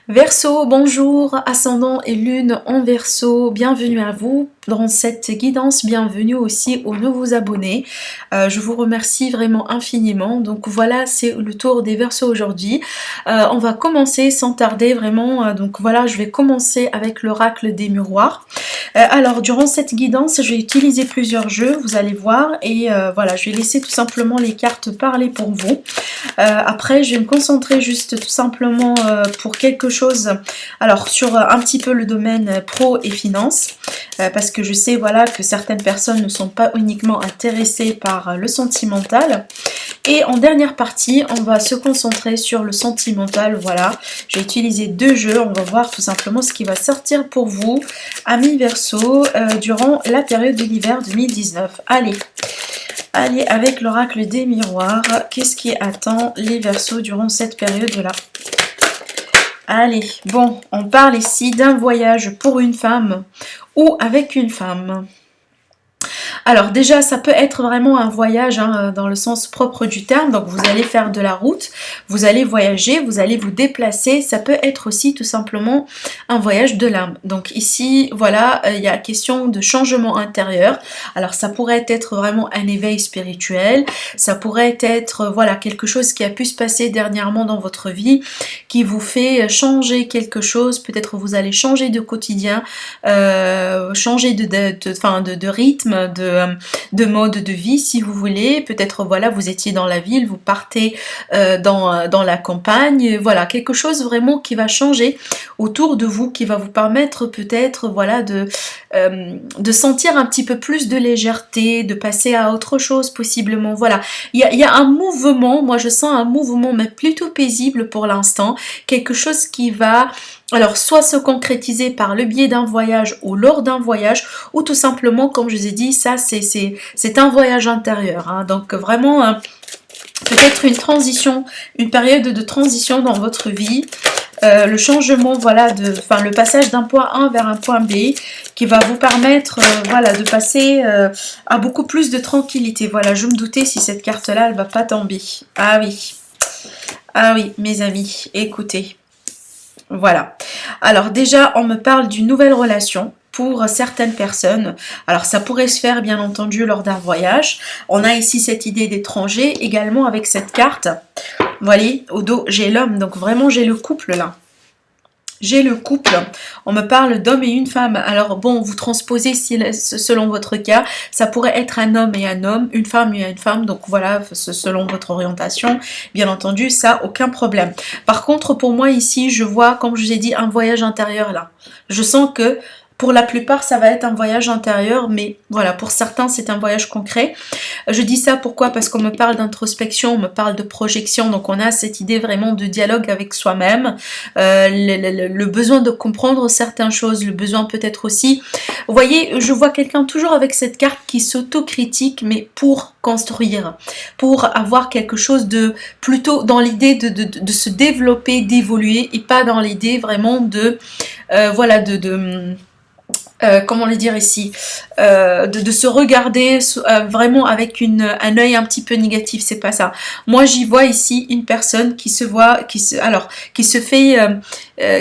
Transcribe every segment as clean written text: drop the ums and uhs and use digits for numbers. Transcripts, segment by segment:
Verseau, bonjour, ascendant et lune en Verseau, bienvenue à vous dans cette guidance, bienvenue aussi aux nouveaux abonnés. Je vous remercie vraiment infiniment. Donc voilà, c'est le tour des Verseaux aujourd'hui. On va commencer sans tarder vraiment. Donc voilà, je vais commencer avec l'oracle des miroirs. Alors durant cette guidance, je vais utiliser plusieurs jeux, vous allez voir, et voilà, je vais laisser tout simplement les cartes parler pour vous. Après, je vais me concentrer juste tout simplement pour quelque chose, alors sur un petit peu le domaine pro et finance, parce que je sais voilà que certaines personnes ne sont pas uniquement intéressées par le sentimental. Et en dernière partie, on va se concentrer sur le sentimental. Voilà, j'ai utilisé deux jeux, on va voir tout simplement ce qui va sortir pour vous, amis Verseau, durant la période de l'hiver 2019. Allez, avec l'oracle des miroirs, qu'est-ce qui attend les Verseaux durant cette période-là? Allez, bon, on parle ici d'un voyage pour une femme ou avec une femme. Alors déjà, ça peut être vraiment un voyage hein, dans le sens propre du terme. Donc vous allez faire de la route, vous allez voyager, vous allez vous déplacer. Ça peut être aussi tout simplement un voyage de l'âme. Donc ici, voilà, il y a question de changement intérieur. Alors ça pourrait être vraiment un éveil spirituel. Ça pourrait être voilà quelque chose qui a pu se passer dernièrement dans votre vie, qui vous fait changer quelque chose. Peut-être vous allez changer de quotidien, changer de rythme, de mode de vie si vous voulez. Peut-être voilà vous étiez dans la ville, vous partez dans la campagne, voilà quelque chose vraiment qui va changer autour de vous, qui va vous permettre peut-être voilà de sentir un petit peu plus de légèreté, de passer à autre chose possiblement. Voilà, il y a un mouvement, moi je sens un mouvement mais plutôt paisible pour l'instant, quelque chose qui va alors soit se concrétiser par le biais d'un voyage ou lors d'un voyage, ou tout simplement comme je vous ai dit, ça c'est un voyage intérieur hein. Donc vraiment peut-être une transition, une période de transition dans votre vie, le changement voilà le passage d'un point A vers un point B qui va vous permettre voilà de passer à beaucoup plus de tranquillité. Voilà, je me doutais si cette carte là elle va pas tomber. Ah oui mes amis, écoutez. Voilà. Alors déjà, on me parle d'une nouvelle relation pour certaines personnes. Alors ça pourrait se faire bien entendu lors d'un voyage. On a ici cette idée d'étranger également avec cette carte. Vous voyez, au dos, j'ai l'homme. Donc vraiment, j'ai le couple là. J'ai le couple, on me parle d'homme et une femme. Alors bon, vous transposez selon votre cas, ça pourrait être un homme et un homme, une femme et une femme, donc voilà, selon votre orientation, bien entendu, ça, aucun problème. Par contre, pour moi ici, je vois, comme je vous ai dit, un voyage intérieur là. Je sens que pour la plupart, ça va être un voyage intérieur, mais voilà, pour certains, c'est un voyage concret. Je dis ça pourquoi? Parce qu'on me parle d'introspection, on me parle de projection, donc on a cette idée vraiment de dialogue avec soi-même, le besoin de comprendre certaines choses, le besoin peut-être aussi... Vous voyez, je vois quelqu'un toujours avec cette carte qui s'autocritique, mais pour construire, pour avoir quelque chose de plutôt dans l'idée de se développer, d'évoluer, et pas dans l'idée vraiment de... voilà, comment le dire ici, de se regarder vraiment avec un œil un petit peu négatif, c'est pas ça. Moi j'y vois ici une personne qui se voit, qui se fait,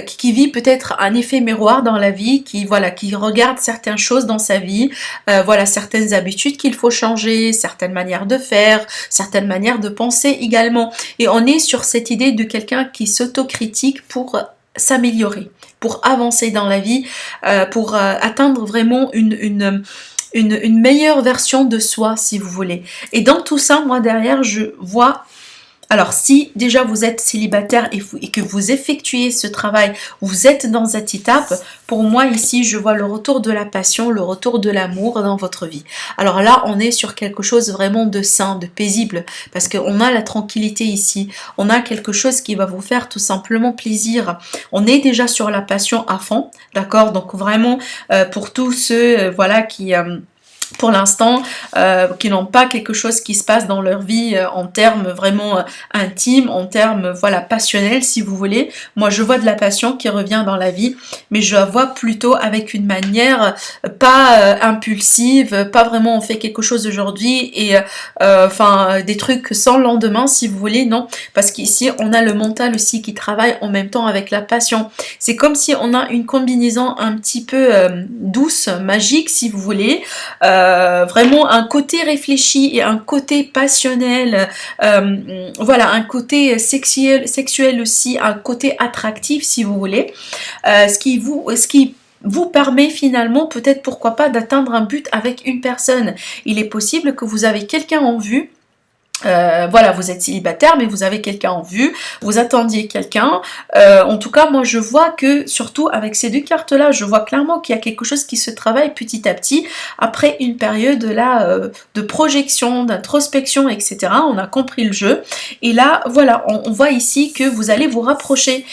qui vit peut-être un effet miroir dans la vie, qui regarde certaines choses dans sa vie, voilà certaines habitudes qu'il faut changer, certaines manières de faire, certaines manières de penser également. Et on est sur cette idée de quelqu'un qui s'autocritique pour s'améliorer, pour avancer dans la vie, pour atteindre vraiment une meilleure version de soi si vous voulez. Et dans tout ça, moi derrière je vois, alors si déjà vous êtes célibataire et que vous effectuez ce travail, vous êtes dans cette étape, pour moi ici je vois le retour de la passion, le retour de l'amour dans votre vie. Alors là on est sur quelque chose vraiment de sain, de paisible, parce qu'on a la tranquillité ici, on a quelque chose qui va vous faire tout simplement plaisir. On est déjà sur la passion à fond, d'accord? Donc vraiment pour tous ceux voilà pour l'instant, qui n'ont pas quelque chose qui se passe dans leur vie en termes vraiment intimes, en termes voilà passionnels si vous voulez. Moi je vois de la passion qui revient dans la vie, mais je la vois plutôt avec une manière pas impulsive, pas vraiment on fait quelque chose aujourd'hui et enfin des trucs sans lendemain si vous voulez, non, parce qu'ici on a le mental aussi qui travaille en même temps avec la passion. C'est comme si on a une combinaison un petit peu douce, magique si vous voulez. Vraiment un côté réfléchi et un côté passionnel, voilà, un côté sexuel aussi, un côté attractif si vous voulez, ce qui vous permet finalement peut-être pourquoi pas d'atteindre un but avec une personne. Il est possible que vous avez quelqu'un en vue. Voilà, vous êtes célibataire mais vous avez quelqu'un en vue, vous attendiez quelqu'un, en tout cas moi je vois que surtout avec ces deux cartes là je vois clairement qu'il y a quelque chose qui se travaille petit à petit après une période là de projection, d'introspection, etc. On a compris le jeu et là voilà on voit ici que vous allez vous rapprocher,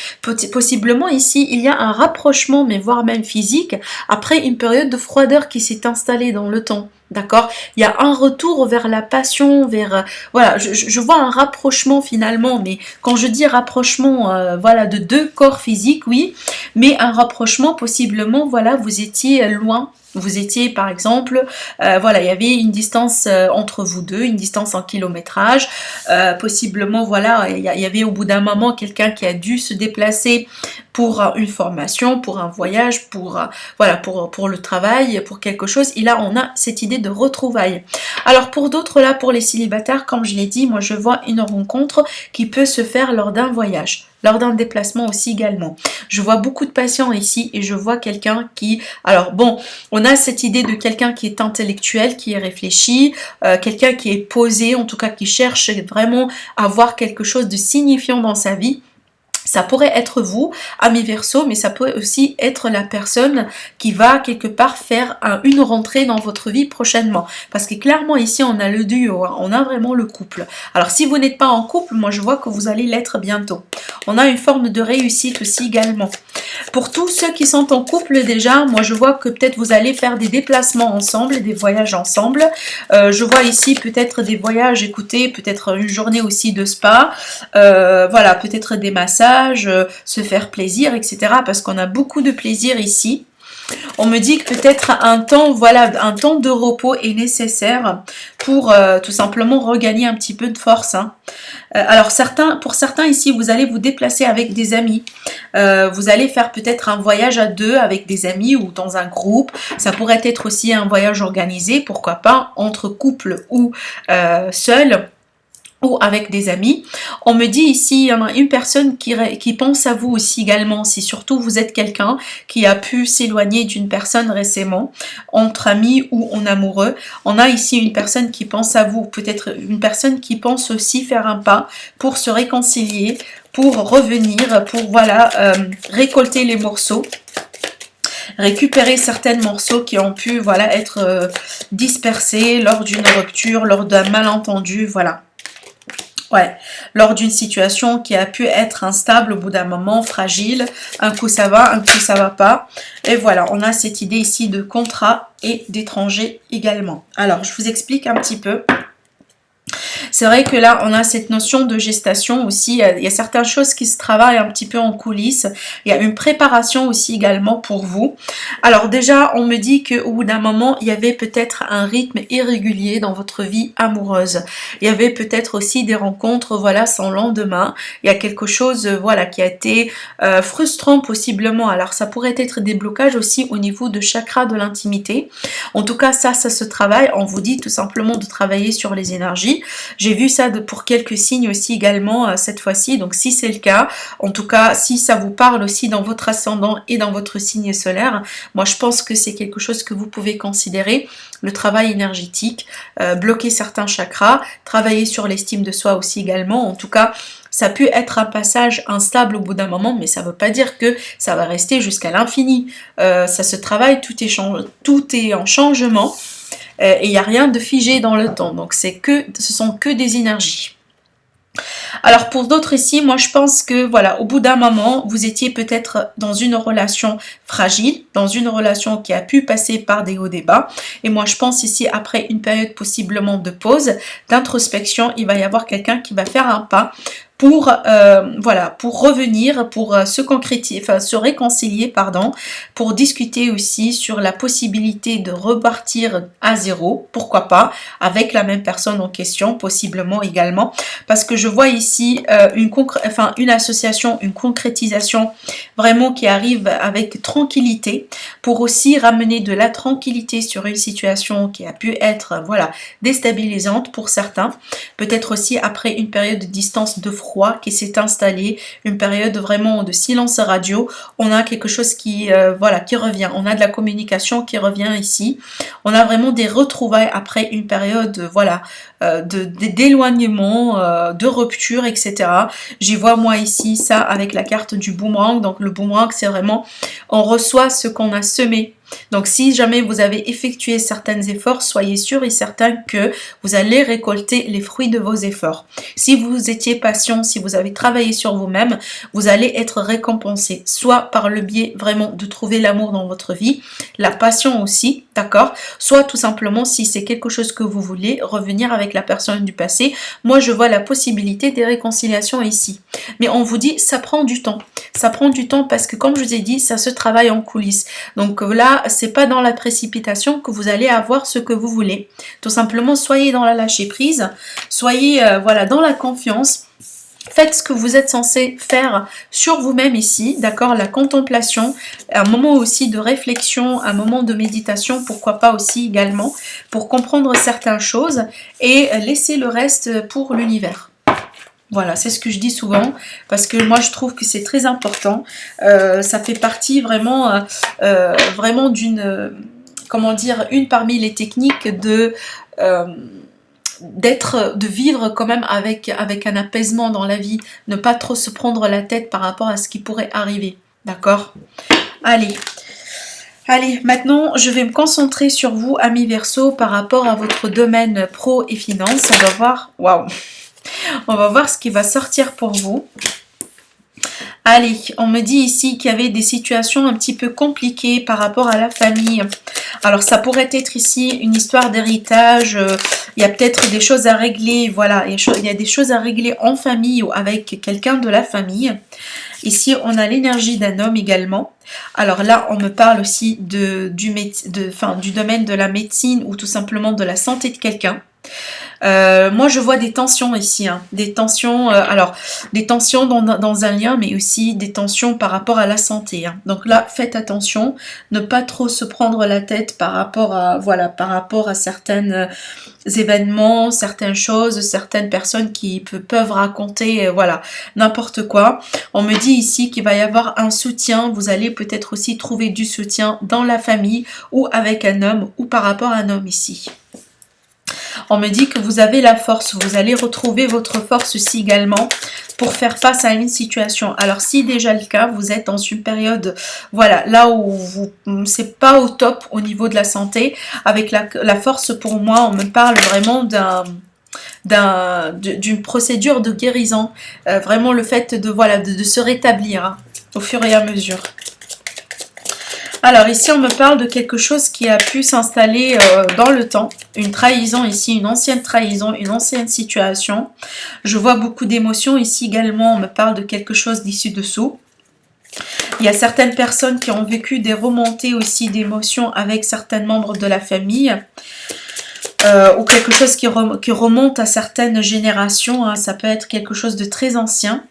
possiblement ici il y a un rapprochement mais voire même physique après une période de froideur qui s'est installée dans le temps. D'accord, il y a un retour vers la passion, vers voilà, je vois un rapprochement finalement, mais quand je dis rapprochement, voilà, de deux corps physiques, oui, mais un rapprochement possiblement, voilà, vous étiez loin. Vous étiez par exemple, voilà, il y avait une distance entre vous deux, une distance en kilométrage, possiblement, voilà, il y avait au bout d'un moment quelqu'un qui a dû se déplacer pour une formation, pour un voyage, pour voilà, pour le travail, pour quelque chose. Et là, on a cette idée de retrouvailles. Alors pour d'autres là, pour les célibataires, comme je l'ai dit, moi je vois une rencontre qui peut se faire lors d'un voyage, lors d'un déplacement aussi également. Je vois beaucoup de patients ici et je vois quelqu'un qui... Alors bon, on a cette idée de quelqu'un qui est intellectuel, qui est réfléchi, quelqu'un qui est posé, en tout cas qui cherche vraiment à avoir quelque chose de signifiant dans sa vie. Ça pourrait être vous, amis Verseau, mais ça peut aussi être la personne qui va quelque part faire une rentrée dans votre vie prochainement. Parce que clairement ici on a le duo, hein, on a vraiment le couple. Alors si vous n'êtes pas en couple, moi je vois que vous allez l'être bientôt. On a une forme de réussite aussi également. Pour tous ceux qui sont en couple déjà, moi je vois que peut-être vous allez faire des déplacements ensemble, des voyages ensemble. Je vois ici peut-être des voyages, écoutez, peut-être une journée aussi de spa, voilà, peut-être des massages, se faire plaisir, etc. Parce qu'on a beaucoup de plaisir ici. On me dit que peut-être un temps, voilà, un temps de repos est nécessaire pour tout simplement regagner un petit peu de force. Hein. Alors pour certains ici, vous allez vous déplacer avec des amis. Vous allez faire peut-être un voyage à deux avec des amis ou dans un groupe. Ça pourrait être aussi un voyage organisé, pourquoi pas, entre couples ou seul. Ou avec des amis. On me dit ici, il y en a une personne qui pense à vous aussi également, si surtout vous êtes quelqu'un qui a pu s'éloigner d'une personne récemment, entre amis ou en amoureux. On a ici une personne qui pense à vous, peut-être une personne qui pense aussi faire un pas pour se réconcilier, pour revenir, pour voilà, récolter les morceaux, récupérer certains morceaux qui ont pu voilà, être dispersés lors d'une rupture, lors d'un malentendu, voilà. Ouais, lors d'une situation qui a pu être instable au bout d'un moment, fragile, un coup ça va, un coup ça va pas. Et voilà, on a cette idée ici de contrat et d'étranger également. Alors, je vous explique un petit peu. C'est vrai que là, on a cette notion de gestation aussi. Il y a certaines choses qui se travaillent un petit peu en coulisses. Il y a une préparation aussi également pour vous. Alors déjà, on me dit qu'au bout d'un moment, il y avait peut-être un rythme irrégulier dans votre vie amoureuse. Il y avait peut-être aussi des rencontres, voilà, sans lendemain. Il y a quelque chose, voilà, qui a été frustrant possiblement. Alors ça pourrait être des blocages aussi au niveau de chakra de l'intimité. En tout cas, ça se travaille. On vous dit tout simplement de travailler sur les énergies. J'ai vu ça pour quelques signes aussi également cette fois-ci. Donc si c'est le cas, en tout cas, si ça vous parle aussi dans votre ascendant et dans votre signe solaire, moi je pense que c'est quelque chose que vous pouvez considérer. Le travail énergétique, bloquer certains chakras, travailler sur l'estime de soi aussi également. En tout cas, ça peut être un passage instable au bout d'un moment, mais ça ne veut pas dire que ça va rester jusqu'à l'infini. Ça se travaille, tout est en changement. Et il n'y a rien de figé dans le temps, donc ce sont que des énergies. Alors pour d'autres ici, moi je pense que voilà, au bout d'un moment, vous étiez peut-être dans une relation fragile, dans une relation qui a pu passer par des hauts et des bas. Et moi je pense ici, après une période possiblement de pause, d'introspection, il va y avoir quelqu'un qui va faire un pas pour voilà, pour revenir, pour se concrétiser, enfin se réconcilier, pardon, pour discuter aussi sur la possibilité de repartir à zéro, pourquoi pas, avec la même personne en question, possiblement également, parce que je vois ici une association, une concrétisation vraiment qui arrive avec tranquillité, pour aussi ramener de la tranquillité sur une situation qui a pu être voilà, déstabilisante pour certains, peut-être aussi après une période de distance de froid qui s'est installée, une période vraiment de silence radio, on a quelque chose qui voilà, qui revient, on a de la communication qui revient ici, on a vraiment des retrouvailles après une période voilà, d'éloignement, de rupture, etc. J'y vois moi ici ça avec la carte du boomerang. Donc le boomerang, c'est vraiment on reçoit ce qu'on a semé. Donc si jamais vous avez effectué certains efforts, soyez sûr et certain que vous allez récolter les fruits de vos efforts. Si vous étiez patient, si vous avez travaillé sur vous-même, vous allez être récompensé, soit par le biais vraiment de trouver l'amour dans votre vie, la passion aussi, d'accord, soit tout simplement si c'est quelque chose que vous voulez, revenir avec la personne du passé. Moi je vois la possibilité des réconciliations ici, mais on vous dit ça prend du temps. Ça prend du temps parce que comme je vous ai dit, ça se travaille en coulisses. Donc là, c'est pas dans la précipitation que vous allez avoir ce que vous voulez. Tout simplement, soyez dans la lâcher prise, soyez voilà, dans la confiance. Faites ce que vous êtes censé faire sur vous-même ici, d'accord? La contemplation, un moment aussi de réflexion, un moment de méditation, pourquoi pas aussi également, pour comprendre certaines choses et laisser le reste pour l'univers. Voilà, c'est ce que je dis souvent, parce que moi je trouve que c'est très important. Ça fait partie vraiment, vraiment d'une, comment dire, une parmi les techniques de vivre quand même avec un apaisement dans la vie, ne pas trop se prendre la tête par rapport à ce qui pourrait arriver, d'accord? Allez, maintenant je vais me concentrer sur vous, amis Verseau, par rapport à votre domaine pro et finance. On va voir, waouh, on va voir ce qui va sortir pour vous. Allez, on me dit ici qu'il y avait des situations un petit peu compliquées par rapport à la famille. Alors ça pourrait être ici une histoire d'héritage, il y a peut-être des choses à régler, voilà, il y a des choses à régler en famille ou avec quelqu'un de la famille. Ici on a l'énergie d'un homme également. Alors là on me parle aussi du domaine de la médecine ou tout simplement de la santé de quelqu'un. Moi je vois des tensions ici, hein. Des tensions, des tensions dans un lien, mais aussi des tensions par rapport à la santé, hein. Donc là faites attention, ne pas trop se prendre la tête par rapport à voilà, par rapport à certains événements, certaines choses, certaines personnes qui peuvent raconter voilà, n'importe quoi. On me dit ici qu'il va y avoir un soutien, vous allez peut-être aussi trouver du soutien dans la famille ou avec un homme ou par rapport à un homme ici. On me dit que vous avez la force, vous allez retrouver votre force aussi également pour faire face à une situation. Alors si déjà le cas, vous êtes dans une période, voilà, là où c'est pas au top au niveau de la santé, avec la force pour moi, on me parle vraiment d'une procédure de guérison, vraiment le fait de, voilà, de se rétablir hein, au fur et à mesure. Alors ici on me parle de quelque chose qui a pu s'installer dans le temps, une trahison ici, une ancienne trahison, une ancienne situation. Je vois beaucoup d'émotions ici également, on me parle de quelque chose d'ici dessous. Il y a certaines personnes qui ont vécu des remontées aussi d'émotions avec certains membres de la famille. Ou quelque chose qui remonte à certaines générations, hein. Ça peut être quelque chose de très ancien.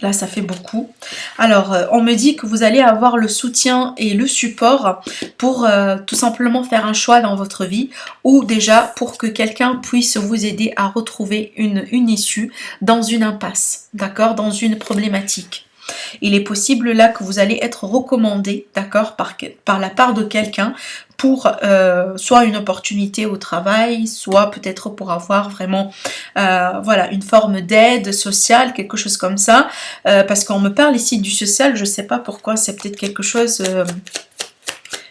Là, ça fait beaucoup. Alors, on me dit que vous allez avoir le soutien et le support pour tout simplement faire un choix dans votre vie ou déjà pour que quelqu'un puisse vous aider à retrouver une issue dans une impasse, d'accord, dans une problématique. Il est possible là que vous allez être recommandé, d'accord, par la part de quelqu'un pour soit une opportunité au travail, soit peut-être pour avoir vraiment voilà, une forme d'aide sociale, quelque chose comme ça. Parce qu'on me parle ici du social, je ne sais pas pourquoi, c'est peut-être quelque chose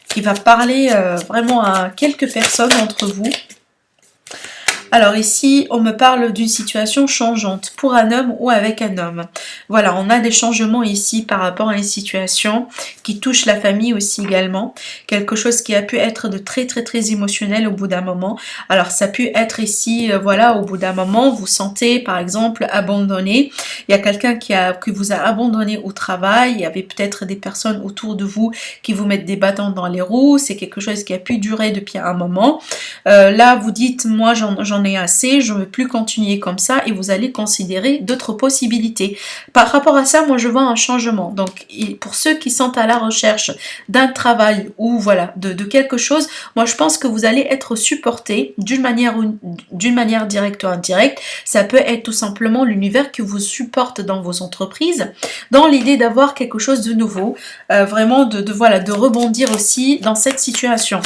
qui va parler vraiment à quelques personnes d'entre vous. Alors ici, on me parle d'une situation changeante pour un homme ou avec un homme. Voilà, on a des changements ici par rapport à une situation qui touche la famille aussi également. Quelque chose qui a pu être de très très très émotionnel au bout d'un moment. Alors ça a pu être ici, voilà, au bout d'un moment, vous sentez par exemple abandonné. Il y a quelqu'un qui vous a abandonné au travail. Il y avait peut-être des personnes autour de vous qui vous mettent des bâtons dans les roues. C'est quelque chose qui a pu durer depuis un moment. Là, vous dites, moi j'en ai assez, je ne veux plus continuer comme ça et vous allez considérer d'autres possibilités. Par rapport à ça, moi je vois un changement. Donc, pour ceux qui sont à la recherche d'un travail ou voilà, de quelque chose, moi je pense que vous allez être supporté d'une manière directe ou indirecte. Ça peut être tout simplement l'univers qui vous supporte dans vos entreprises, dans l'idée d'avoir quelque chose de nouveau, vraiment voilà, de rebondir aussi dans cette situation.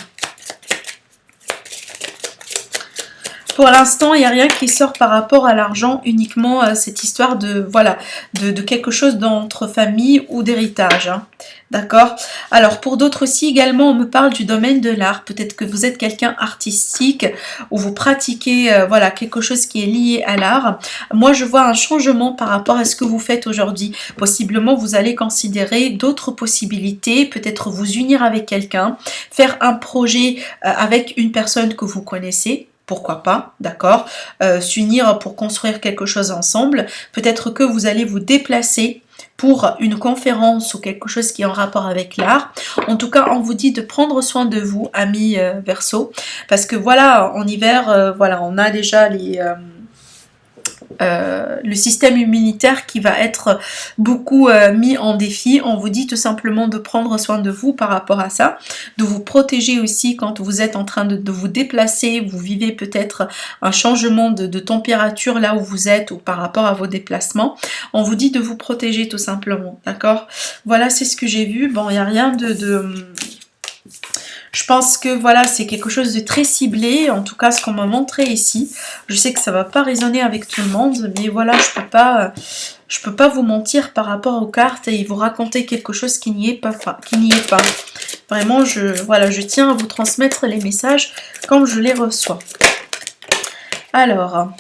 Pour l'instant, il n'y a rien qui sort par rapport à l'argent, uniquement cette histoire de voilà de quelque chose d'entre famille ou d'héritage. Hein. D'accord. Alors pour d'autres aussi également, on me parle du domaine de l'art. Peut-être que vous êtes quelqu'un artistique ou vous pratiquez voilà quelque chose qui est lié à l'art. Moi, je vois un changement par rapport à ce que vous faites aujourd'hui. Possiblement, vous allez considérer d'autres possibilités. Peut-être vous unir avec quelqu'un, faire un projet avec une personne que vous connaissez. Pourquoi pas, d'accord, s'unir pour construire quelque chose ensemble. Peut-être que vous allez vous déplacer pour une conférence ou quelque chose qui est en rapport avec l'art. En tout cas, on vous dit de prendre soin de vous, amis Verseau, parce que voilà, en hiver, voilà, on a déjà le système immunitaire qui va être beaucoup mis en défi. On vous dit tout simplement de prendre soin de vous par rapport à ça, de vous protéger aussi quand vous êtes en train de vous déplacer, vous vivez peut-être un changement de température là où vous êtes ou par rapport à vos déplacements. On vous dit de vous protéger tout simplement, d'accord? Voilà, c'est ce que j'ai vu. Bon, il n'y a rien je pense que voilà, c'est quelque chose de très ciblé, en tout cas ce qu'on m'a montré ici. Je sais que ça va pas résonner avec tout le monde, mais voilà, je peux pas vous mentir par rapport aux cartes et vous raconter quelque chose qui n'y est pas, Vraiment, voilà, je tiens à vous transmettre les messages comme je les reçois. Alors,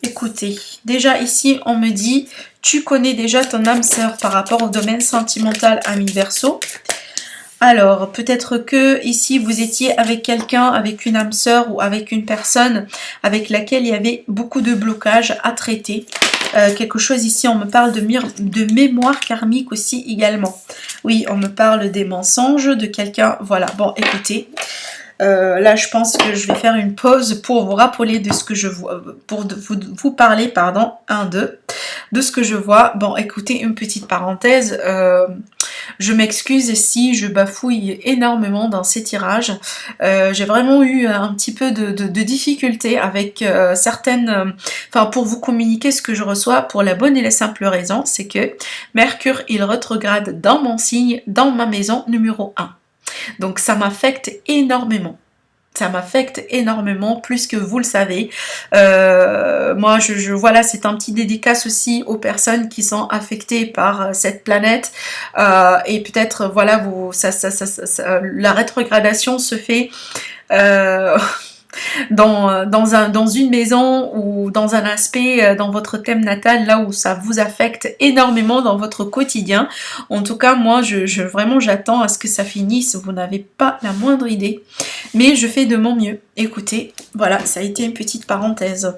écoutez, déjà ici, on me dit, tu connais déjà ton âme sœur par rapport au domaine sentimental, ami Verseau. Alors, peut-être que ici, vous étiez avec quelqu'un, avec une âme sœur ou avec une personne avec laquelle il y avait beaucoup de blocages à traiter. Quelque chose ici, on me parle de mémoire karmique aussi également. Oui, on me parle des mensonges, de quelqu'un... Voilà, bon, écoutez... là, je pense que je vais faire une pause pour vous rappeler de ce que je vois, pour vous parler, pardon, de ce que je vois. Bon, écoutez, une petite parenthèse. Je m'excuse si je bafouille énormément dans ces tirages. J'ai vraiment eu un petit peu de difficulté avec certaines... Enfin, pour vous communiquer ce que je reçois, pour la bonne et la simple raison, c'est que Mercure, il rétrograde dans mon signe, dans ma maison numéro 1. Donc ça m'affecte énormément. Ça m'affecte énormément, plus que vous le savez. Moi, voilà, c'est un petit dédicace aussi aux personnes qui sont affectées par cette planète. Et peut-être, voilà, la rétrogradation se fait... dans une maison ou dans un aspect dans votre thème natal, là où ça vous affecte énormément dans votre quotidien. En tout cas, moi, vraiment, j'attends à ce que ça finisse. Vous n'avez pas la moindre idée. Mais je fais de mon mieux. Écoutez, voilà, ça a été une petite parenthèse.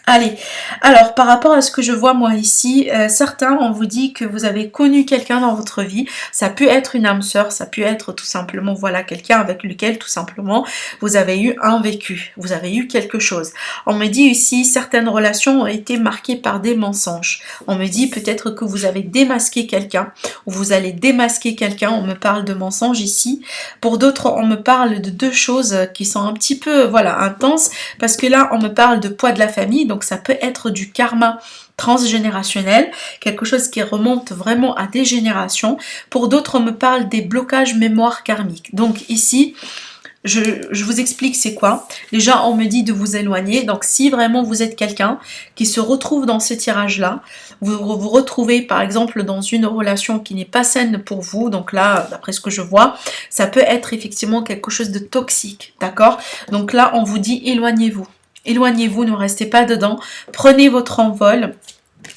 Allez, alors par rapport à ce que je vois moi ici, certains on vous dit que vous avez connu quelqu'un dans votre vie, ça peut être une âme sœur, ça peut être tout simplement voilà quelqu'un avec lequel tout simplement vous avez eu un vécu, vous avez eu quelque chose. On me dit ici certaines relations ont été marquées par des mensonges. On me dit peut-être que vous avez démasqué quelqu'un ou vous allez démasquer quelqu'un, on me parle de mensonges ici. Pour d'autres on me parle de deux choses qui sont un petit peu voilà intenses parce que là on me parle de poids de la famille. Donc ça peut être du karma transgénérationnel, quelque chose qui remonte vraiment à des générations. Pour d'autres, on me parle des blocages mémoire karmiques. Donc ici, je vous explique c'est quoi. Déjà, on me dit de vous éloigner. Donc si vraiment vous êtes quelqu'un qui se retrouve dans ce tirage-là, vous vous retrouvez par exemple dans une relation qui n'est pas saine pour vous. Donc là, d'après ce que je vois, ça peut être effectivement quelque chose de toxique. D'accord? Donc là, on vous dit éloignez-vous. éloignez-vous, ne restez pas dedans, prenez votre envol.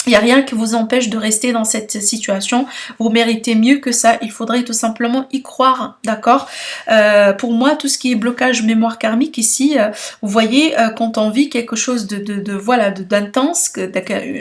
Il n'y a rien qui vous empêche de rester dans cette situation. Vous méritez mieux que ça. Il faudrait tout simplement y croire, d'accord? Pour moi, tout ce qui est blocage mémoire karmique ici, vous voyez, quand on vit quelque chose voilà, d'intense,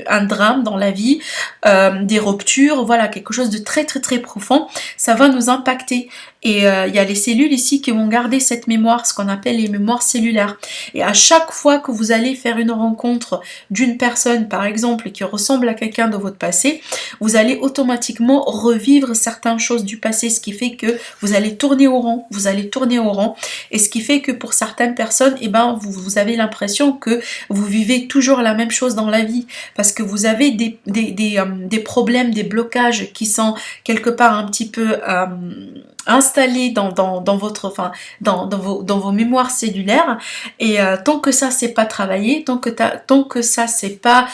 un drame dans la vie, des ruptures, voilà, quelque chose de très très très profond, ça va nous impacter. Et il y a les cellules ici qui vont garder cette mémoire, ce qu'on appelle les mémoires cellulaires. Et à chaque fois que vous allez faire une rencontre d'une personne, par exemple, qui ressemble à quelqu'un de votre passé, vous allez automatiquement revivre certaines choses du passé, ce qui fait que vous allez tourner au rond, et ce qui fait que pour certaines personnes, eh ben, vous avez l'impression que vous vivez toujours la même chose dans la vie, parce que vous avez des problèmes, des blocages qui sont quelque part un petit peu installés dans vos mémoires cellulaires, et tant que ça c'est pas travaillé, tant que ça c'est pas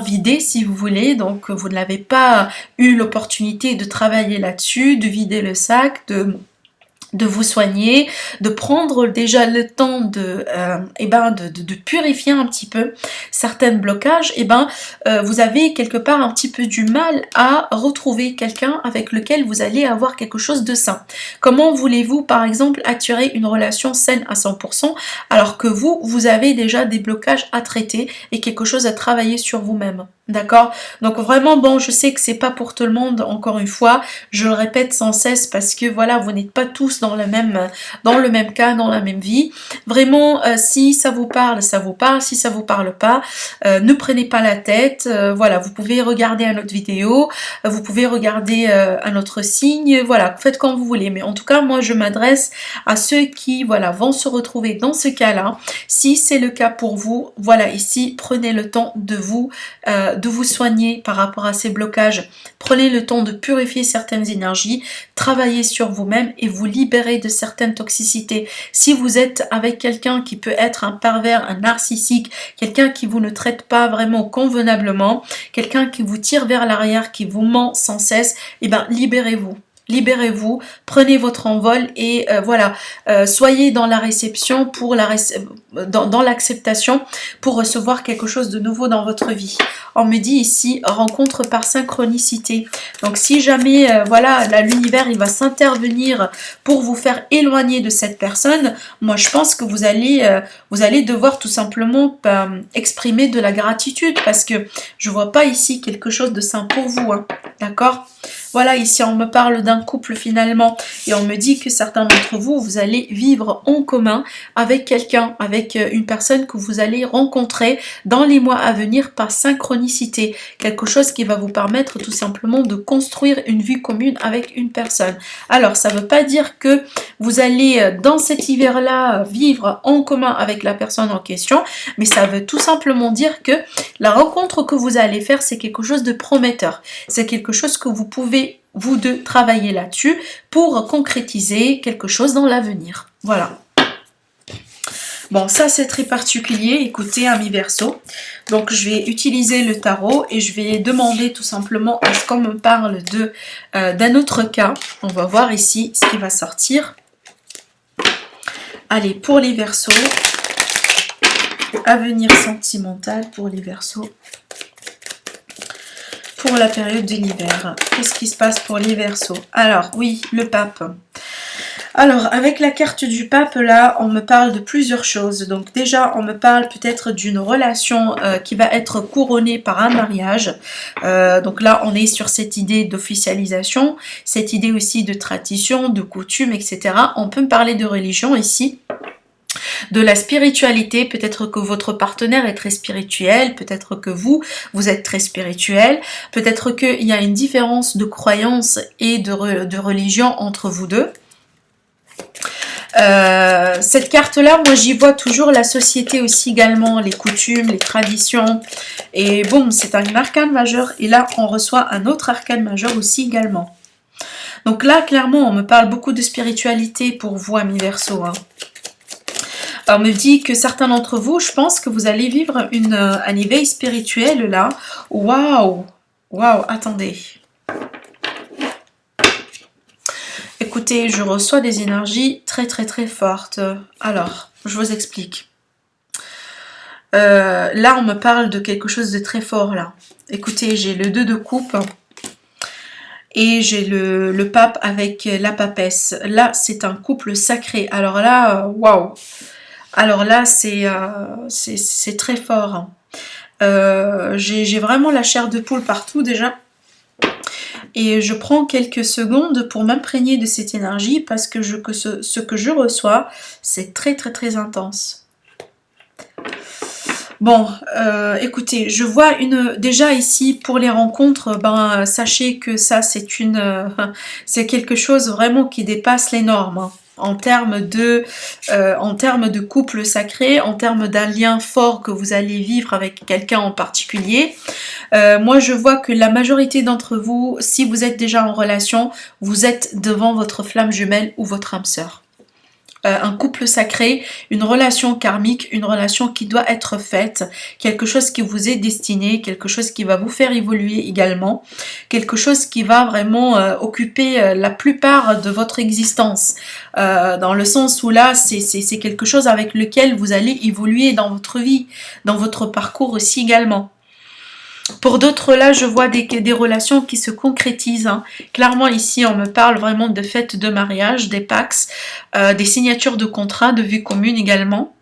vidé, si vous voulez, donc vous n'avez pas eu l'opportunité de travailler là-dessus, de vider le sac, de vous soigner, de prendre déjà le temps de purifier un petit peu certains blocages, vous avez quelque part un petit peu du mal à retrouver quelqu'un avec lequel vous allez avoir quelque chose de sain. Comment voulez-vous par exemple attirer une relation saine à 100% alors que vous avez déjà des blocages à traiter et quelque chose à travailler sur vous-même? D'accord? Donc vraiment, bon, je sais que c'est pas pour tout le monde, encore une fois, je le répète sans cesse parce que voilà, vous n'êtes pas tous dans le même cas, dans la même vie. Vraiment, si ça vous parle, ça vous parle. Si ça vous parle pas, ne prenez pas la tête. Voilà, vous pouvez regarder une autre vidéo, vous pouvez regarder un autre signe, voilà, faites comme vous voulez. Mais en tout cas, moi, je m'adresse à ceux qui, voilà, vont se retrouver dans ce cas-là. Si c'est le cas pour vous, voilà, ici, prenez le temps de vous soigner par rapport à ces blocages. Prenez le temps de purifier certaines énergies, travaillez sur vous-même et vous libérer de certaines toxicités. Si vous êtes avec quelqu'un qui peut être un pervers, un narcissique, quelqu'un qui vous ne traite pas vraiment convenablement, quelqu'un qui vous tire vers l'arrière, qui vous ment sans cesse, libérez-vous. Libérez-vous, prenez votre envol et soyez dans la réception dans l'acceptation pour recevoir quelque chose de nouveau dans votre vie. On me dit ici rencontre par synchronicité. Donc si jamais l'univers il va s'intervenir pour vous faire éloigner de cette personne, moi je pense que vous allez devoir tout simplement exprimer de la gratitude parce que je vois pas ici quelque chose de sain pour vous, hein, d'accord? Voilà, ici on me parle d'un couple finalement et on me dit que certains d'entre vous, vous allez vivre en commun avec quelqu'un, avec une personne que vous allez rencontrer dans les mois à venir par synchronicité. Quelque chose qui va vous permettre tout simplement de construire une vie commune avec une personne. Alors, ça ne veut pas dire que vous allez dans cet hiver-là vivre en commun avec la personne en question, mais ça veut tout simplement dire que la rencontre que vous allez faire, c'est quelque chose de prometteur. C'est quelque chose que vous pouvez vous deux travailler là-dessus pour concrétiser quelque chose dans l'avenir. Voilà. Bon, ça c'est très particulier. Écoutez, amis Verseau. Donc je vais utiliser le tarot et je vais demander tout simplement à ce qu'on me parle d'un autre cas. On va voir ici ce qui va sortir. Allez, pour les Verseaux, avenir sentimental pour les Verseaux. Pour la période de l'hiver, qu'est-ce qui se passe pour les Verseaux? Alors, oui, le pape. Alors, avec la carte du pape, là, on me parle de plusieurs choses. Donc déjà, on me parle peut-être d'une relation qui va être couronnée par un mariage. Donc là, on est sur cette idée d'officialisation, cette idée aussi de tradition, de coutume, etc. On peut me parler de religion ici. De la spiritualité, peut-être que votre partenaire est très spirituel, peut-être que vous êtes très spirituel, peut-être qu'il y a une différence de croyance et de religion entre vous deux. Cette carte-là, moi j'y vois toujours la société aussi également, les coutumes, les traditions, et bon, c'est un arcane majeur, et là on reçoit un autre arcane majeur aussi également. Donc là, clairement, on me parle beaucoup de spiritualité pour vous, amis Verseaux, hein. On me dit que certains d'entre vous, je pense que vous allez vivre un éveil spirituel là. Waouh! Waouh! Attendez. Écoutez, je reçois des énergies très très très fortes. Alors, je vous explique. Là, on me parle de quelque chose de très fort, là. Écoutez, j'ai le 2 de coupe et j'ai le pape avec la papesse. Là, c'est un couple sacré. Alors là, waouh! Alors là, c'est très fort, hein. J'ai vraiment la chair de poule partout déjà. Et je prends quelques secondes pour m'imprégner de cette énergie parce que ce que je reçois, c'est très très très intense. Bon, écoutez, je vois déjà ici pour les rencontres, ben sachez que ça c'est quelque chose vraiment qui dépasse les normes, hein. En termes de couple sacré, en termes d'un lien fort que vous allez vivre avec quelqu'un en particulier. Moi, je vois que la majorité d'entre vous, si vous êtes déjà en relation, vous êtes devant votre flamme jumelle ou votre âme sœur. Un couple sacré, une relation karmique, une relation qui doit être faite, quelque chose qui vous est destiné, quelque chose qui va vous faire évoluer également, quelque chose qui va vraiment occuper la plupart de votre existence, dans le sens où là, c'est quelque chose avec lequel vous allez évoluer dans votre vie, dans votre parcours aussi également. Pour d'autres, là, je vois des relations qui se concrétisent, hein. Clairement, ici, on me parle vraiment de fêtes de mariage, des pax, des signatures de contrats, de vues communes également.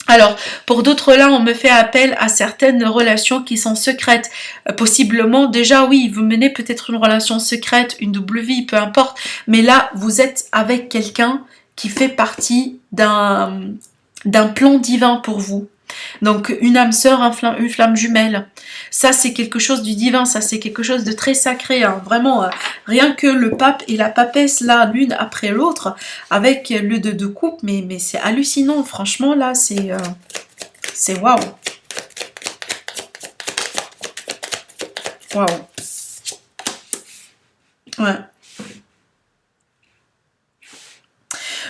Alors, pour d'autres, là, on me fait appel à certaines relations qui sont secrètes. Possiblement, déjà, oui, vous menez peut-être une relation secrète, une double vie, peu importe. Mais là, vous êtes avec quelqu'un qui fait partie d'un plan divin pour vous. Donc une âme sœur, une flamme jumelle, ça c'est quelque chose du divin, ça c'est quelque chose de très sacré, hein. Vraiment, rien que le pape et la papesse là, l'une après l'autre, avec le 2 de coupe, mais c'est hallucinant, franchement là, c'est waouh. Waouh. Ouais.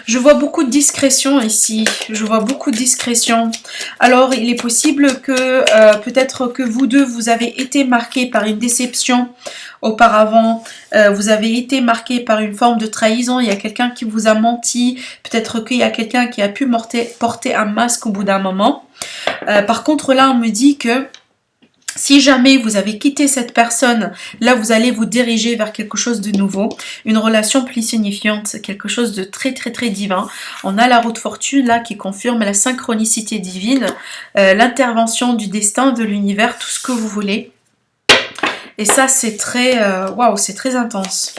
Je vois beaucoup de discrétion ici, je vois beaucoup de discrétion. Alors, il est possible que peut-être que vous deux, vous avez été marqués par une déception auparavant, vous avez été marqués par une forme de trahison, il y a quelqu'un qui vous a menti, peut-être qu'il y a quelqu'un qui a pu porter un masque au bout d'un moment. Par contre, là, on me dit que si jamais vous avez quitté cette personne, là vous allez vous diriger vers quelque chose de nouveau, une relation plus signifiante, quelque chose de très très très divin. On a la roue de fortune là qui confirme la synchronicité divine, l'intervention du destin, de l'univers, tout ce que vous voulez. Et ça c'est très, waouh, c'est très intense.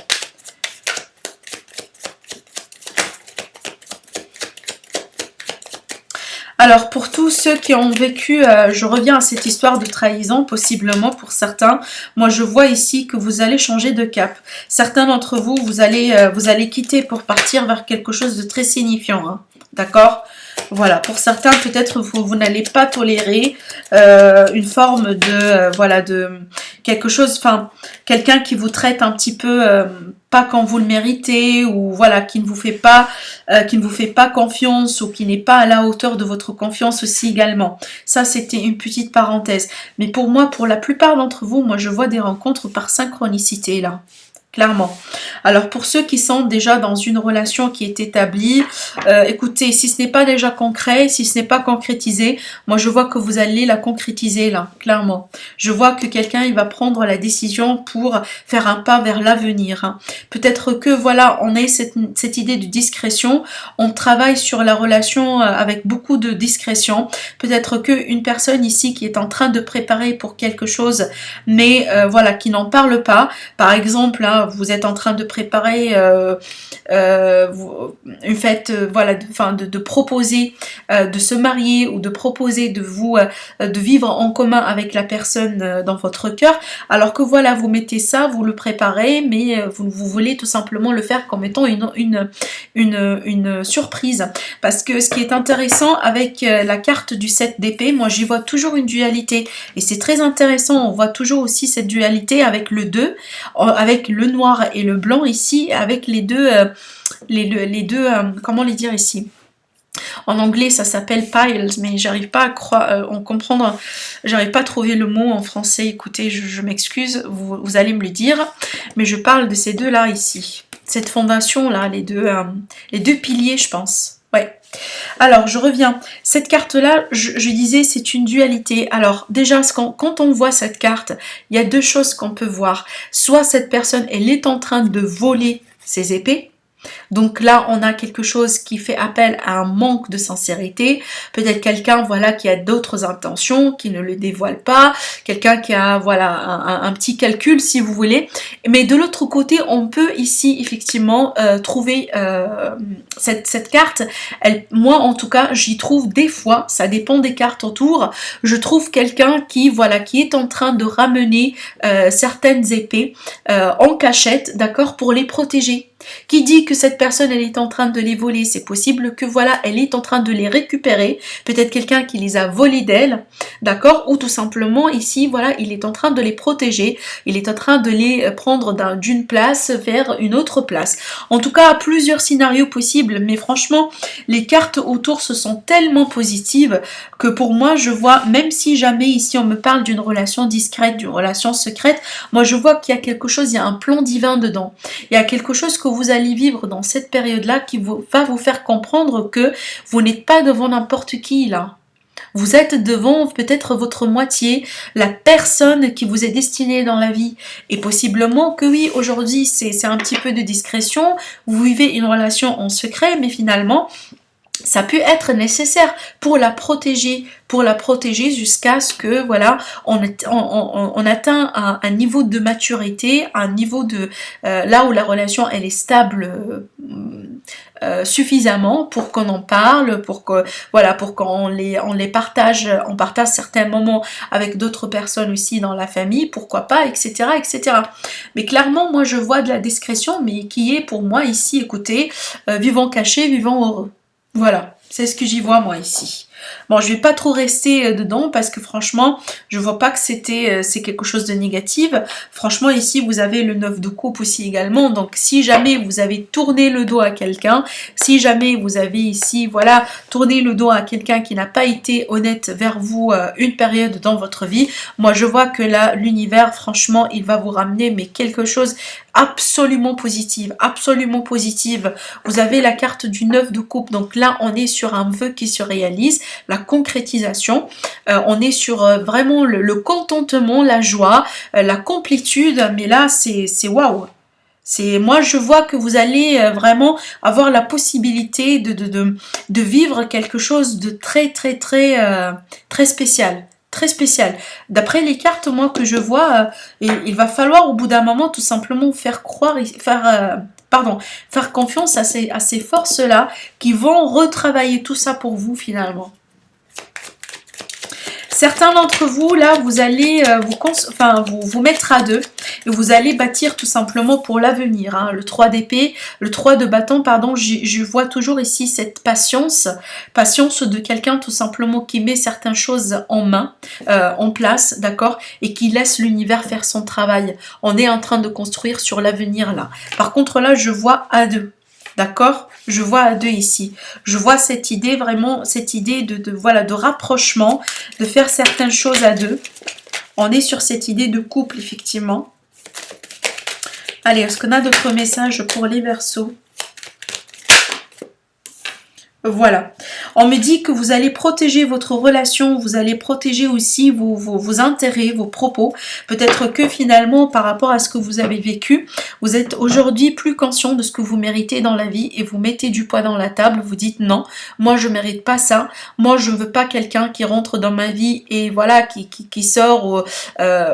Alors pour tous ceux qui ont vécu, je reviens à cette histoire de trahison, possiblement pour certains, moi je vois ici que vous allez changer de cap. Certains d'entre vous, vous allez quitter pour partir vers quelque chose de très signifiant, hein. D'accord? Voilà, pour certains peut-être vous n'allez pas tolérer une forme de, voilà, de quelque chose, enfin, quelqu'un qui vous traite un petit peu pas quand vous le méritez, ou voilà, qui ne vous fait pas confiance, ou qui n'est pas à la hauteur de votre confiance aussi également. Ça, c'était une petite parenthèse. Mais pour moi, pour la plupart d'entre vous, moi je vois des rencontres par synchronicité là. Clairement. Alors pour ceux qui sont déjà dans une relation qui est établie, écoutez, si ce n'est pas déjà concret, si ce n'est pas concrétisé, moi je vois que vous allez la concrétiser là, clairement. Je vois que quelqu'un il va prendre la décision pour faire un pas vers l'avenir, hein. Peut-être que voilà, on a cette idée de discrétion, on travaille sur la relation avec beaucoup de discrétion. Peut-être qu'une personne ici qui est en train de préparer pour quelque chose, mais voilà, qui n'en parle pas. Par exemple, hein, vous êtes en train de préparer une fête, voilà, de proposer de se marier, ou de proposer de vivre en commun avec la personne dans votre cœur, alors que voilà, vous mettez ça, vous le préparez, mais vous voulez tout simplement le faire comme étant une surprise. Parce que ce qui est intéressant avec la carte du 7 d'épée, moi j'y vois toujours une dualité, et c'est très intéressant. On voit toujours aussi cette dualité avec le 2, avec le noir et le blanc ici, avec les deux, comment les dire ici? En anglais, ça s'appelle piles, mais j'arrive pas à comprendre, j'arrive pas à trouver le mot en français. Écoutez, je m'excuse, vous allez me le dire, mais je parle de ces deux-là ici. Cette fondation-là, les deux piliers, je pense. Ouais. Alors, je reviens. Cette carte-là, je disais, c'est une dualité. Alors, déjà, quand on voit cette carte, il y a deux choses qu'on peut voir. Soit cette personne, elle est en train de voler ses épées. Donc là, on a quelque chose qui fait appel à un manque de sincérité. Peut-être quelqu'un, voilà, qui a d'autres intentions, qui ne le dévoile pas. Quelqu'un qui a, voilà, un petit calcul, si vous voulez. Mais de l'autre côté, on peut ici, effectivement, trouver cette carte. Moi, en tout cas, j'y trouve des fois, ça dépend des cartes autour, je trouve quelqu'un qui, voilà, qui est en train de ramener certaines épées en cachette, d'accord, pour les protéger. Qui dit que cette personne elle est en train de les voler, c'est possible que voilà elle est en train de les récupérer, peut-être quelqu'un qui les a volés d'elle, d'accord, ou tout simplement ici voilà il est en train de les protéger, il est en train de les prendre d'une place vers une autre place. En tout cas plusieurs scénarios possibles, mais franchement les cartes autour se sont tellement positives que pour moi je vois, même si jamais ici on me parle d'une relation discrète, d'une relation secrète, moi je vois qu'il y a quelque chose, il y a un plan divin dedans, il y a quelque chose que vous allez vivre dans cette période-là qui va vous faire comprendre que vous n'êtes pas devant n'importe qui là. Vous êtes devant peut-être votre moitié, la personne qui vous est destinée dans la vie. Et possiblement que oui, aujourd'hui c'est un petit peu de discrétion, vous vivez une relation en secret, mais finalement ça peut être nécessaire pour la protéger jusqu'à ce que voilà on atteint un niveau de maturité, un niveau de là où la relation elle est stable suffisamment pour qu'on en parle, pour que voilà, pour qu'on les partage, on partage certains moments avec d'autres personnes aussi dans la famille, pourquoi pas, etc., etc. Mais clairement, moi je vois de la discrétion, mais qui est pour moi ici, écoutez, vivant caché, vivant heureux. Voilà, c'est ce que j'y vois moi ici. Bon, je vais pas trop rester dedans parce que franchement, je vois pas que c'est quelque chose de négatif. Franchement, ici, vous avez le 9 de coupe aussi également. Donc, si jamais vous avez tourné le dos à quelqu'un, si jamais vous avez ici, voilà, tourné le dos à quelqu'un qui n'a pas été honnête vers vous une période dans votre vie, moi, je vois que là, l'univers, franchement, il va vous ramener mais quelque chose absolument positive, absolument positive. Vous avez la carte du 9 de coupe, donc là on est sur un vœu qui se réalise, la concrétisation, on est sur vraiment le contentement, la joie, la complétude, mais là c'est waouh. Moi je vois que vous allez vraiment avoir la possibilité de vivre quelque chose de très très très très spécial. Très spécial. D'après les cartes, moi, que je vois, il va falloir au bout d'un moment tout simplement faire croire, faire confiance à ces forces-là qui vont retravailler tout ça pour vous finalement. Certains d'entre vous, là, vous allez vous mettre à deux et vous allez bâtir tout simplement pour l'avenir. Hein. Le 3 d'épée, le 3 de bâton, pardon, je vois toujours ici cette patience de quelqu'un tout simplement qui met certaines choses en main, en place, d'accord, et qui laisse l'univers faire son travail. On est en train de construire sur l'avenir là. Par contre là, je vois à deux. D'accord, je vois à deux ici. Je vois cette idée, vraiment, cette idée voilà, de rapprochement, de faire certaines choses à deux. On est sur cette idée de couple, effectivement. Allez, est-ce qu'on a d'autres messages pour les Verseaux ? Voilà, on me dit que vous allez protéger votre relation, vous allez protéger aussi vos intérêts, vos propos. Peut-être que finalement, par rapport à ce que vous avez vécu, vous êtes aujourd'hui plus conscient de ce que vous méritez dans la vie et vous mettez du poids dans la table, vous dites non, moi je mérite pas ça, moi je veux pas quelqu'un qui rentre dans ma vie et voilà, qui sort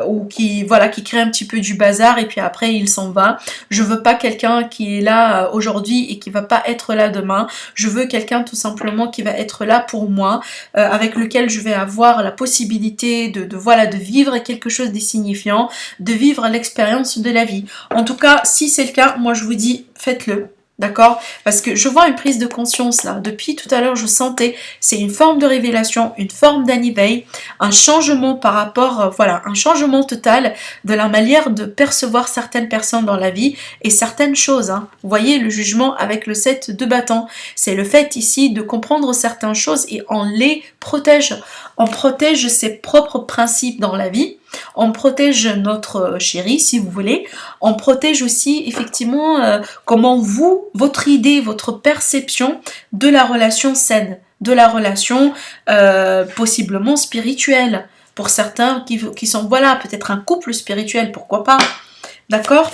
ou qui crée un petit peu du bazar et puis après il s'en va. Je veux pas quelqu'un qui est là aujourd'hui et qui va pas être là demain. Je veux quelqu'un tout simplement qui va être là pour moi, avec lequel je vais avoir la possibilité de vivre quelque chose de signifiant, de vivre l'expérience de la vie. En tout cas, si c'est le cas, moi je vous dis, faites-le. D'accord? Parce que je vois une prise de conscience là. Depuis tout à l'heure, je sentais, c'est une forme de révélation, une forme d'éveil, un changement par rapport, un changement total de la manière de percevoir certaines personnes dans la vie et certaines choses. Hein. Vous voyez le jugement avec le 7 de bâton. C'est le fait ici de comprendre certaines choses et on les protège. On protège ses propres principes dans la vie. on protège notre chéri, si vous voulez, on protège aussi effectivement comment vous, votre idée, votre perception de la relation saine, de la relation possiblement spirituelle, pour certains qui sont, voilà, peut-être un couple spirituel, pourquoi pas, d'accord?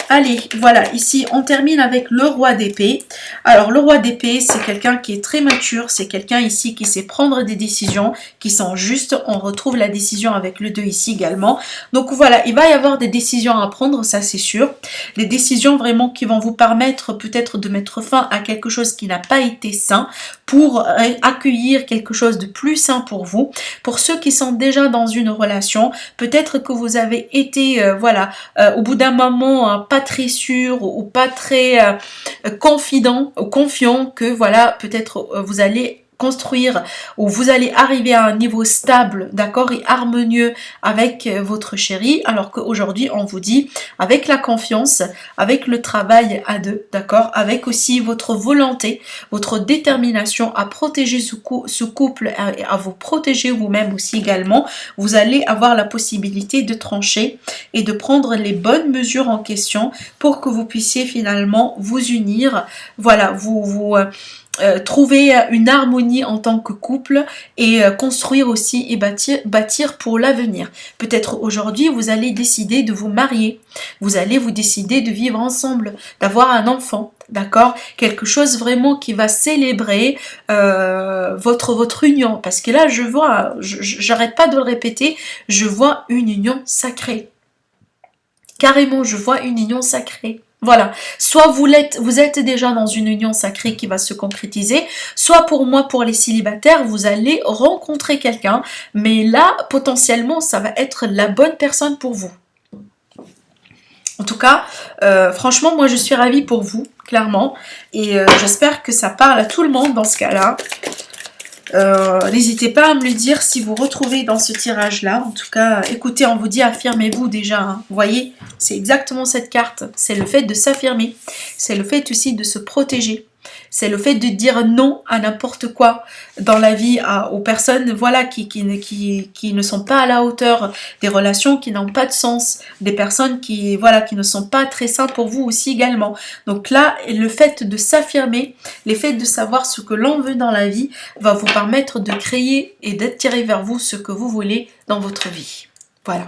Allez, voilà, ici on termine avec le roi d'épée. Alors le roi d'épée, c'est quelqu'un qui est très mature, c'est quelqu'un ici qui sait prendre des décisions qui sont justes. On retrouve la décision avec le 2 ici également. Donc voilà, il va y avoir des décisions à prendre, ça c'est sûr. Des décisions vraiment qui vont vous permettre peut-être de mettre fin à quelque chose qui n'a pas été sain pour accueillir quelque chose de plus sain pour vous. Pour ceux qui sont déjà dans une relation, peut-être que vous avez été, voilà, au bout d'un moment, pas très sûr ou pas très confident ou confiant que voilà, peut-être vous allez construire ou vous allez arriver à un niveau stable, d'accord, et harmonieux avec votre chéri, alors qu'aujourd'hui on vous dit avec la confiance, avec le travail à deux, d'accord, avec aussi votre volonté, votre détermination à protéger ce couple et à vous protéger vous-même aussi également, vous allez avoir la possibilité de trancher et de prendre les bonnes mesures en question pour que vous puissiez finalement vous unir, voilà, trouver une harmonie en tant que couple et construire aussi et bâtir pour l'avenir. Peut-être aujourd'hui vous allez décider de vous marier, vous allez vous décider de vivre ensemble, d'avoir un enfant, d'accord, quelque chose vraiment qui va célébrer votre union, parce que là je vois, j'arrête pas de le répéter, je vois une union sacrée, carrément je vois une union sacrée. Voilà, soit vous êtes déjà dans une union sacrée qui va se concrétiser, soit pour moi, pour les célibataires, vous allez rencontrer quelqu'un, mais là, potentiellement, ça va être la bonne personne pour vous. En tout cas, franchement, moi, je suis ravie pour vous, clairement, et j'espère que ça parle à tout le monde dans ce cas-là. N'hésitez pas à me le dire si vous retrouvez dans ce tirage là. En tout cas, écoutez, on vous dit affirmez-vous déjà, hein. Vous voyez, c'est exactement cette carte, c'est le fait de s'affirmer, c'est le fait aussi de se protéger, c'est le fait de dire non à n'importe quoi dans la vie, aux personnes, voilà, qui ne sont pas à la hauteur, des relations qui n'ont pas de sens, des personnes qui, voilà, qui ne sont pas très saines pour vous aussi également. Donc là, le fait de s'affirmer, le fait de savoir ce que l'on veut dans la vie va vous permettre de créer et d'attirer vers vous ce que vous voulez dans votre vie. Voilà,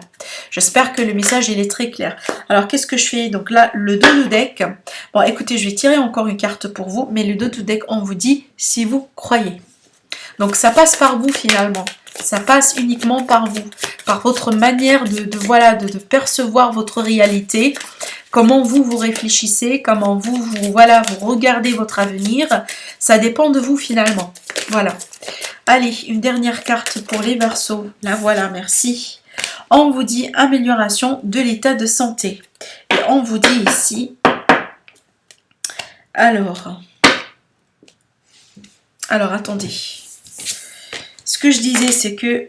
j'espère que le message il est très clair. Alors qu'est-ce que je fais? Donc là, le dos du deck. Bon, écoutez, je vais tirer encore une carte pour vous, mais le dos du deck, on vous dit si vous croyez. Donc ça passe par vous finalement. Ça passe uniquement par vous, par votre manière de percevoir votre réalité, comment vous réfléchissez, comment vous regardez votre avenir. Ça dépend de vous finalement. Voilà. Allez, une dernière carte pour les Verseaux. La voilà, merci. On vous dit amélioration de l'état de santé. Et on vous dit ici, alors attendez. Ce que je disais, c'est que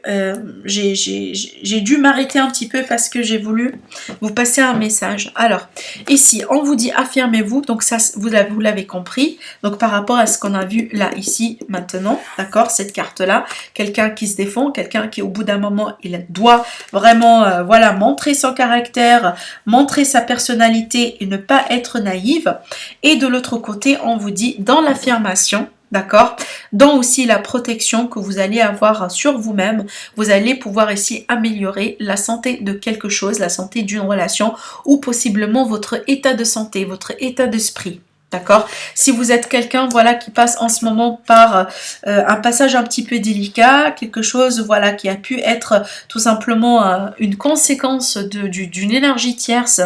j'ai dû m'arrêter un petit peu parce que j'ai voulu vous passer un message. Alors, ici, on vous dit affirmez-vous. Donc ça, vous l'avez compris. Donc par rapport à ce qu'on a vu là, ici, maintenant, d'accord, cette carte-là, quelqu'un qui se défend, quelqu'un qui au bout d'un moment, il doit vraiment, voilà, montrer son caractère, montrer sa personnalité et ne pas être naïve. Et de l'autre côté, on vous dit dans l'affirmation, d'accord, dans aussi la protection que vous allez avoir sur vous-même, vous allez pouvoir ici améliorer la santé de quelque chose, la santé d'une relation ou possiblement votre état de santé, votre état d'esprit. D'accord? Si vous êtes quelqu'un, voilà, qui passe en ce moment par un passage un petit peu délicat, quelque chose, voilà, qui a pu être tout simplement une conséquence d'une énergie tierce,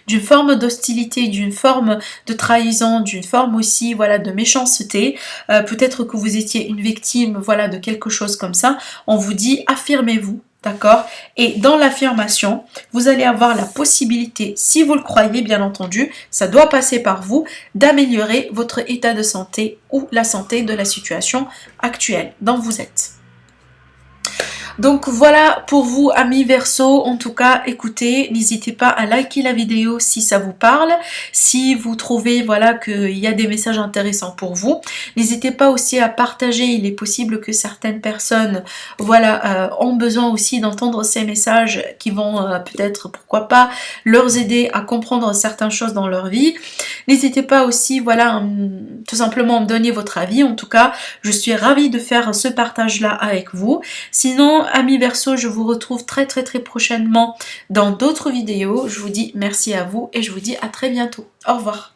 d'une forme d'hostilité, d'une forme de trahison, d'une forme aussi, voilà, de méchanceté, peut-être que vous étiez une victime, voilà, de quelque chose comme ça, on vous dit affirmez-vous. D'accord? Et dans l'affirmation, vous allez avoir la possibilité, si vous le croyez bien entendu, ça doit passer par vous, d'améliorer votre état de santé ou la santé de la situation actuelle dont vous êtes. Donc voilà pour vous amis Verseau, en tout cas écoutez, n'hésitez pas à liker la vidéo si ça vous parle, si vous trouvez voilà qu'il y a des messages intéressants pour vous. N'hésitez pas aussi à partager, il est possible que certaines personnes voilà ont besoin aussi d'entendre ces messages qui vont peut-être pourquoi pas leur aider à comprendre certaines choses dans leur vie. N'hésitez pas aussi voilà tout simplement me donner votre avis, en tout cas je suis ravie de faire ce partage là avec vous. Sinon, amis Verseau, je vous retrouve très prochainement dans d'autres vidéos. Je vous dis merci à vous et je vous dis à très bientôt. Au revoir.